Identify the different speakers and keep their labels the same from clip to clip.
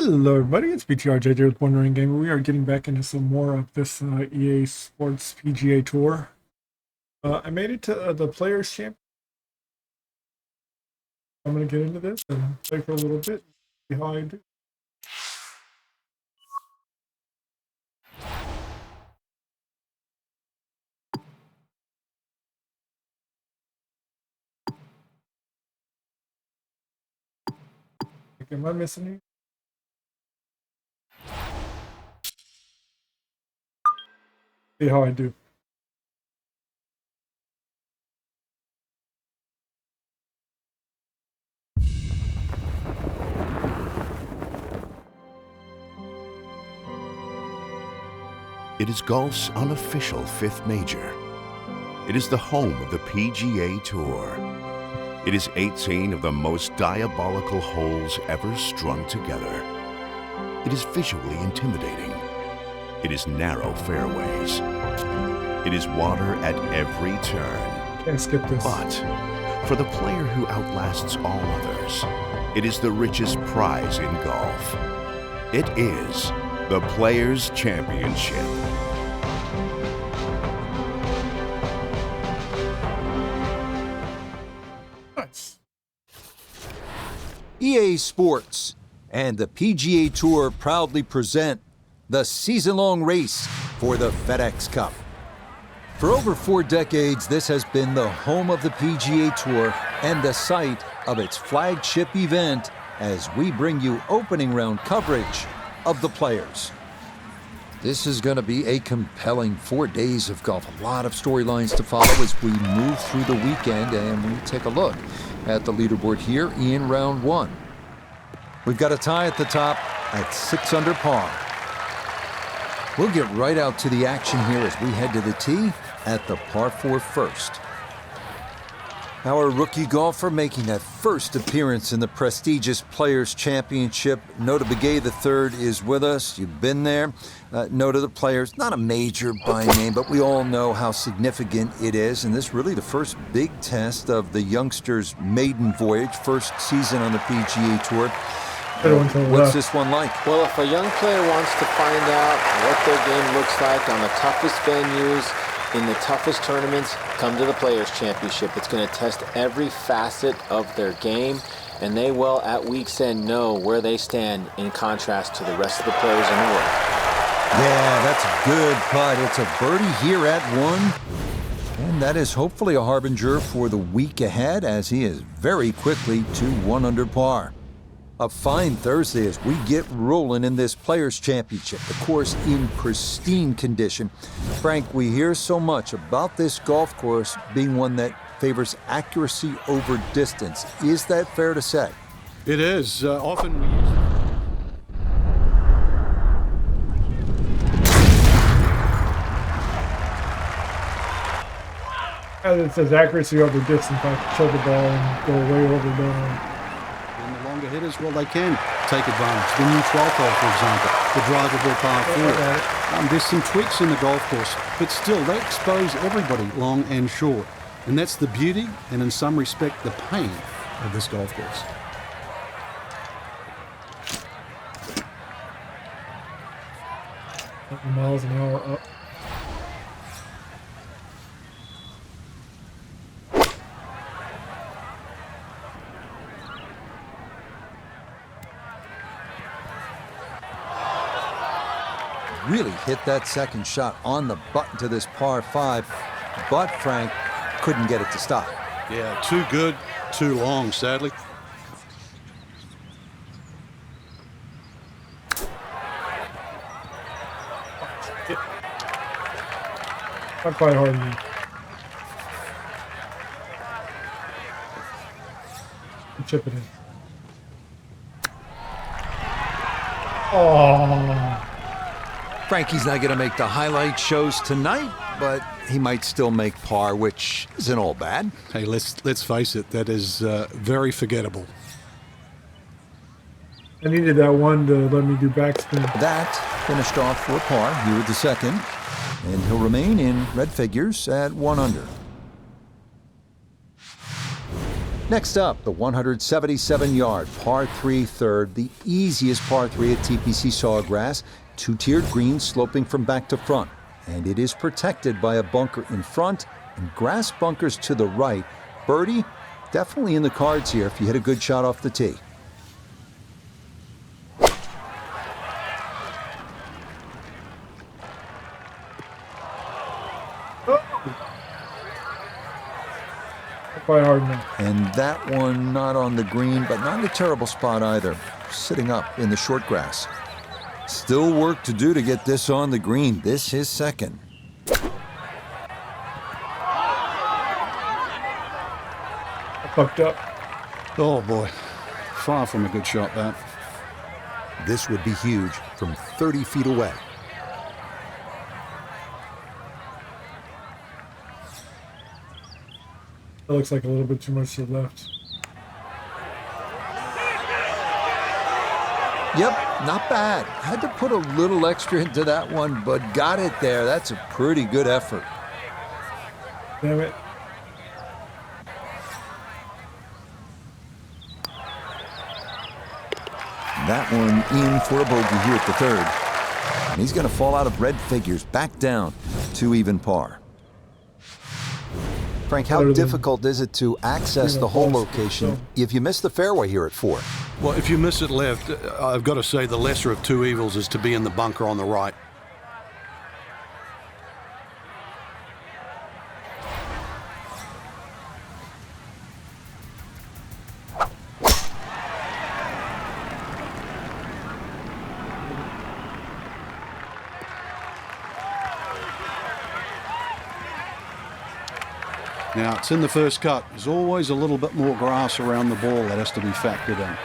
Speaker 1: Hello, everybody. It's BTRJJ with Wondering Gamer. We are getting back into some more of this EA Sports PGA Tour. I made it to the Players' Champ. I'm going to get into this and play for a little bit, see how I do. Am I missing you? See how I do.
Speaker 2: It is golf's unofficial fifth major. It is the home of the PGA Tour. It is 18 of the most diabolical holes ever strung together. It is visually intimidating. It is narrow fairways. It is water at every turn.
Speaker 1: Can't skip this.
Speaker 2: But for the player who outlasts all others, it is the richest prize in golf. It is the Players' Championship.
Speaker 1: Nice.
Speaker 3: EA Sports and the PGA Tour proudly present the season-long race for the FedEx Cup. For over 4 decades, this has been the home of the PGA Tour and the site of its flagship event as we bring you opening round coverage of the Players. This is going to be a compelling 4 days of golf. A lot of storylines to follow as we move through the weekend, and we take a look at the leaderboard here in round 1. We've got a tie at the top at 6 under par. We'll get right out to the action here as we head to the tee at the par 4 first. Our rookie golfer making that first appearance in the prestigious Players' Championship. Nota Begay III is with us. You've been there. Nota the Players, not a major by name, but we all know how significant it is. And this really the first big test of the youngster's maiden voyage, first season on the PGA Tour. What's this one like?
Speaker 4: Well, if a young player wants to find out what their game looks like on the toughest venues, in the toughest tournaments, come to the Players' Championship. It's going to test every facet of their game, and they will, at week's end, know where they stand in contrast to the rest of the players in the world.
Speaker 3: Yeah, that's a good putt. It's a birdie here at 1. And that is hopefully a harbinger for the week ahead as he is very quickly to 1 under par. A fine Thursday as we get rolling in this Players' Championship. The course in pristine condition. Frank, we hear so much about this golf course being one that favors accuracy over distance. Is that fair to say?
Speaker 5: It is. Often we
Speaker 1: As it says, accuracy over distance. I can show the ball and go way over the
Speaker 5: longer hitters, well, they can take advantage. The new 12th hole, for example, the drivable par 4. There's some tweaks in the golf course, but still, they expose everybody long and short. And that's the beauty, and in some respect, the pain of this golf course.
Speaker 1: miles an hour up.
Speaker 3: Really hit that second shot on the button to this par 5, but Frank couldn't get it to stop.
Speaker 5: Yeah, too good, too long, sadly.
Speaker 1: Not quite hard enough. Chip it in. Oh.
Speaker 3: Frankie's not going to make the highlight shows tonight, but he might still make par, which isn't all bad.
Speaker 5: Hey, let's face it, that is very forgettable.
Speaker 1: I needed that one to let me do backspin.
Speaker 3: That finished off for par here at the second, and he'll remain in red figures at 1 under. Next up, the 177-yard par 3 third, the easiest par 3 at TPC Sawgrass, two-tiered green sloping from back to front. And it is protected by a bunker in front and grass bunkers to the right. Birdie, definitely in the cards here if you hit a good shot off the tee.
Speaker 1: Quite hard now.
Speaker 3: And that one not on the green, but not in a terrible spot either, sitting up in the short grass. Still work to do to get this on the green. This is second.
Speaker 1: I fucked up.
Speaker 5: Oh boy, far from a good shot that.
Speaker 3: This would be huge from 30 feet away.
Speaker 1: That looks like a little bit too much to the left.
Speaker 3: Yep, not bad. Had to put a little extra into that one, but got it there. That's a pretty good effort.
Speaker 1: Damn it.
Speaker 3: That one in for a bogey here at the third. And he's going to fall out of red figures, back down to even par. Frank, how difficult is it to access the hole location if you miss the fairway here at 4?
Speaker 5: Well, if you miss it left, I've got to say the lesser of two evils is to be in the bunker on the right. Now, it's in the first cut. There's always a little bit more grass around the ball that has to be factored in.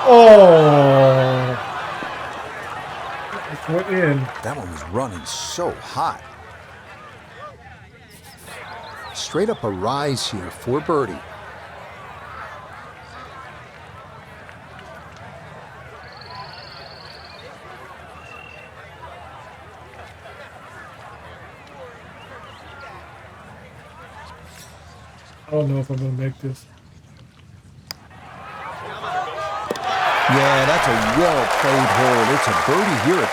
Speaker 1: Oh! It went in.
Speaker 3: That one was running so hot. Straight up a rise here for birdie.
Speaker 1: I don't know if I'm going to make this.
Speaker 3: Yeah, that's a well-played hole. It's a birdie here at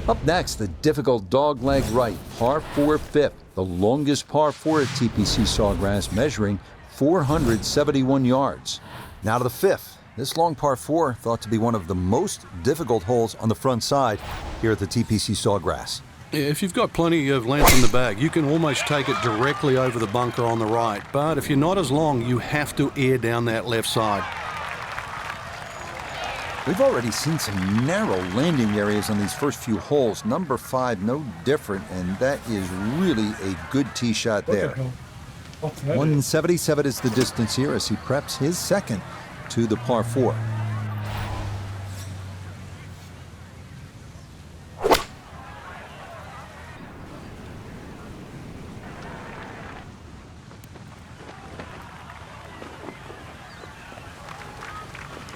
Speaker 3: 4. Up next, the difficult dogleg right, par 4 fifth, the longest par 4 at TPC Sawgrass, measuring 471 yards. Now to the 5th. This long par 4 thought to be one of the most difficult holes on the front side here at the TPC Sawgrass.
Speaker 5: If you've got plenty of length in the bag, you can almost take it directly over the bunker on the right. But if you're not as long, you have to air down that left side.
Speaker 3: We've already seen some narrow landing areas on these first few holes. Number 5, no different, and that is really a good tee shot there. 177 is the distance here as he preps his second to the par 4.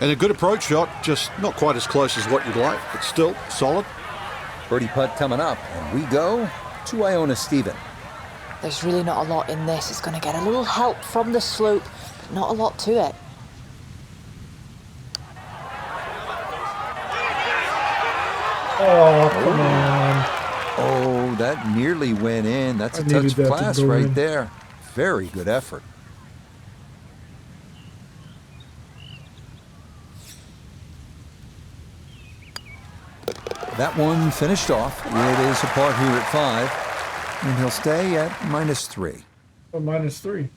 Speaker 5: And a good approach shot, just not quite as close as what you'd like, but still solid.
Speaker 3: Birdie putt coming up, and we go to Iona Stephen.
Speaker 6: There's really not a lot in this. It's going to get a little help from the slope, but not a lot to it.
Speaker 1: Oh, come on.
Speaker 3: Oh, that nearly went in. That's a
Speaker 1: I needed
Speaker 3: touch
Speaker 1: that to
Speaker 3: class
Speaker 1: go
Speaker 3: right
Speaker 1: in.
Speaker 3: there. Very good effort. That one finished off. It is a par here at 5, and he'll stay at -3.
Speaker 1: Oh, -3.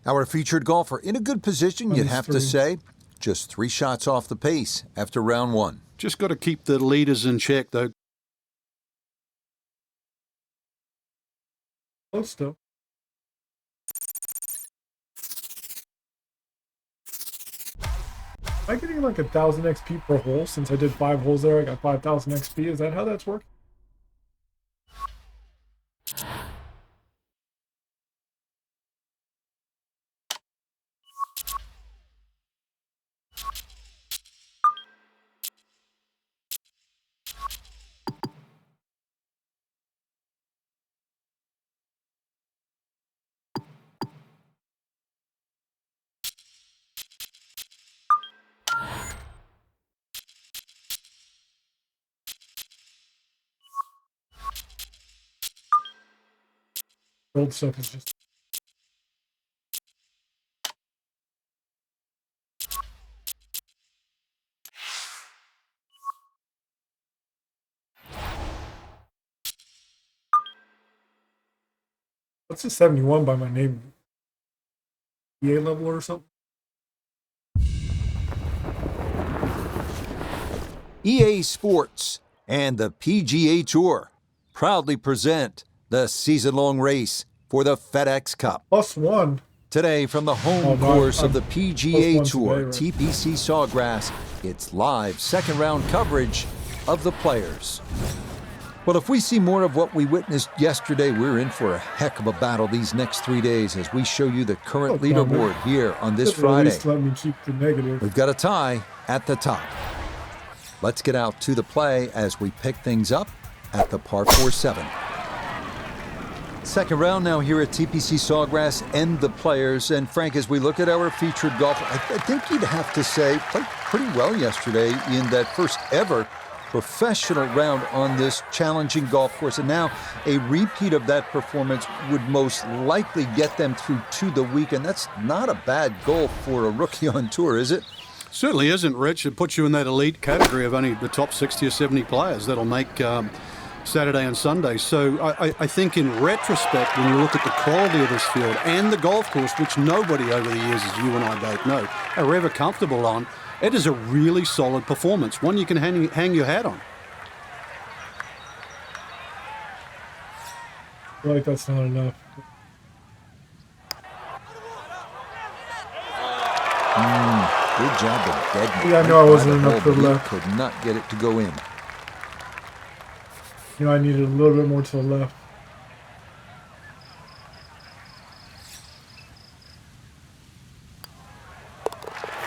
Speaker 3: Our featured golfer in a good position, you'd have to
Speaker 1: -3.
Speaker 3: say. Just 3 shots off the pace after round 1.
Speaker 5: Just got to keep the leaders in check, though.
Speaker 1: Close still. Am I getting like 1,000 XP per hole? Since I did 5 holes there, I got 5,000 XP. Is that how that's working? Old stuff is just. What's a 71 by my name? PGA level or something?
Speaker 3: EA Sports and the PGA Tour proudly present the season-long race for the FedEx Cup.
Speaker 1: +1.
Speaker 3: Today, from the home course of the PGA Tour, TPC Sawgrass, it's live second-round coverage of the players. Well, if we see more of what we witnessed yesterday, we're in for a heck of a battle these next 3 days as we show you the current leaderboard here on this Friday.
Speaker 1: At least let me keep the negative.
Speaker 3: We've got a tie at the top. Let's get out to the play as we pick things up at the par 4-7. Second round now here at TPC Sawgrass and the players. And Frank, as we look at our featured golfer, I think you'd have to say played pretty well yesterday in that first ever professional round on this challenging golf course. And now a repeat of that performance would most likely get them through to the weekend. That's not a bad goal for a rookie on tour, is it?
Speaker 5: Certainly isn't, Rich. It puts you in that elite category of only the top 60 or 70 players that'll make Saturday and Sunday. So I think in retrospect, when you look at the quality of this field and the golf course, which nobody over the years, as you and I both know, are ever comfortable on, it is a really solid performance, one you can hang your hat on.
Speaker 1: I feel like that's not enough.
Speaker 3: Good job of deadening.
Speaker 1: Yeah, I know I wasn't enough to the left.
Speaker 3: Could not get it to go in.
Speaker 1: You know, I needed a little bit more to the left.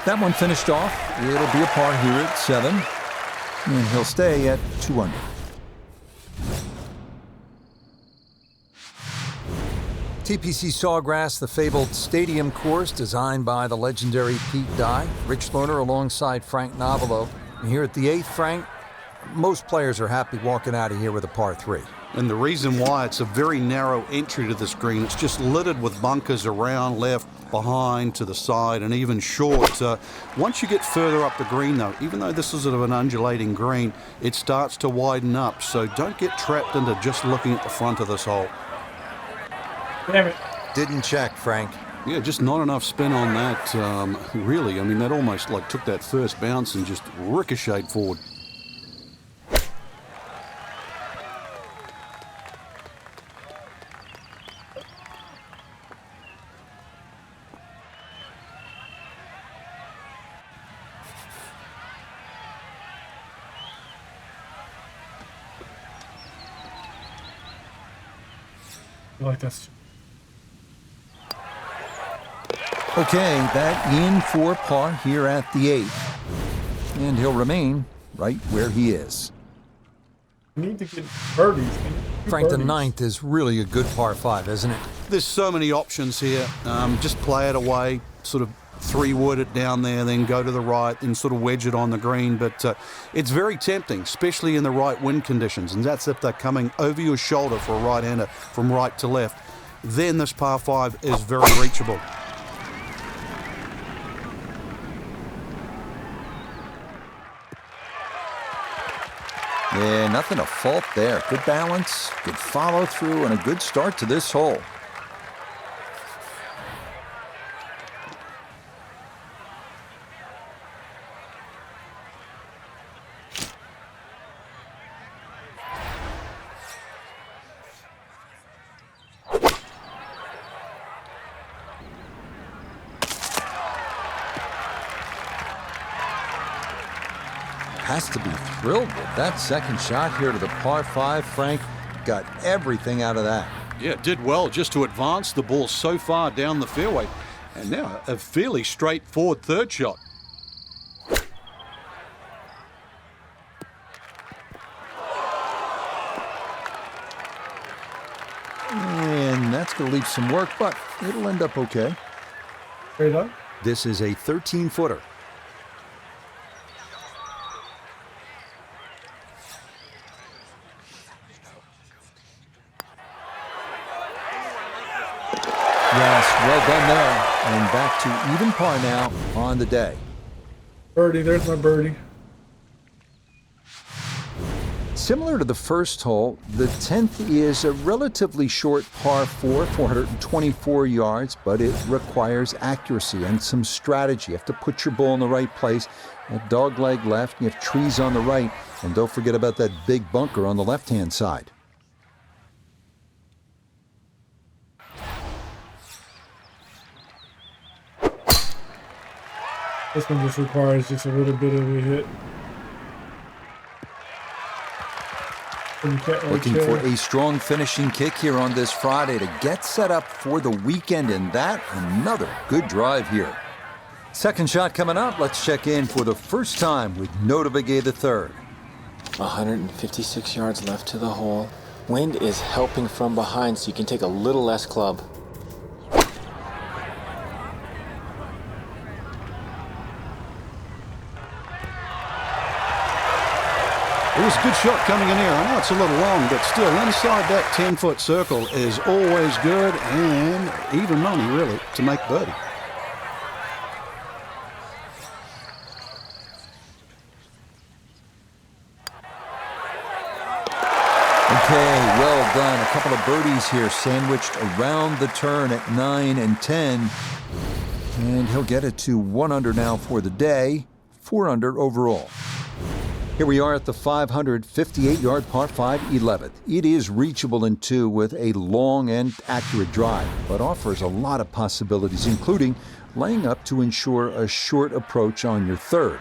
Speaker 3: That one finished off. It'll be a par here at 7. And he'll stay at 2 under. TPC Sawgrass, the fabled stadium course designed by the legendary Pete Dye. Rich Lerner alongside Frank Novelo. And here at the 8th, Frank, most players are happy walking out of here with a par 3.
Speaker 5: And the reason why, it's a very narrow entry to this green. It's just littered with bunkers around, left, behind, to the side, and even short. Once you get further up the green, though, even though this is sort of an undulating green, it starts to widen up. So don't get trapped into just looking at the front of this hole.
Speaker 1: Damn it.
Speaker 3: Didn't check, Frank.
Speaker 5: Yeah, just not enough spin on that, really. I mean, that almost like took that first bounce and just ricocheted forward.
Speaker 1: I feel like that's.
Speaker 3: Okay, that in for par here at the 8th. And he'll remain right where he is.
Speaker 1: I need to get birdies.
Speaker 3: Frank, the 9th is really a good par 5, isn't it?
Speaker 5: There's so many options here. Just play it away, sort of 3-wood it down there, then go to the right and sort of wedge it on the green. But it's very tempting, especially in the right wind conditions. And that's if they're coming over your shoulder for a right-hander from right to left. Then this par 5 is very reachable.
Speaker 3: Yeah, nothing to fault there. Good balance, good follow through, and a good start to this hole. Has to be thrilled with that second shot here to the par 5. Frank got everything out of that.
Speaker 5: Yeah, did well just to advance the ball so far down the fairway. And now a fairly straightforward third shot.
Speaker 3: And that's going to leave some work, but it'll end up okay.
Speaker 1: Straight up.
Speaker 3: This is a 13-footer. Well done there. And back to even par now on the day.
Speaker 1: Birdie, there's my birdie.
Speaker 3: Similar to the first hole, the 10th is a relatively short par 4, 424 yards, but it requires accuracy and some strategy. You have to put your ball in the right place. That dog leg left, you have trees on the right, and don't forget about that big bunker on the left-hand side.
Speaker 1: This one just requires just a little bit of a hit.
Speaker 3: Looking for a strong finishing kick here on this Friday to get set up for the weekend, and that another good drive here. Second shot coming up. Let's check in for the first time with Notobegay III.
Speaker 4: 156 yards left to the hole. Wind is helping from behind, so you can take a little less club.
Speaker 5: It was a good shot coming in here. I know it's a little long, but still inside that 10-foot circle is always good, and even money, really, to make birdie.
Speaker 3: Okay, well done. A couple of birdies here sandwiched around the turn at 9 and 10. And he'll get it to 1 under now for the day, 4 under overall. Here we are at the 558-yard par 5 11th. It is reachable in 2 with a long and accurate drive, but offers a lot of possibilities, including laying up to ensure a short approach on your third.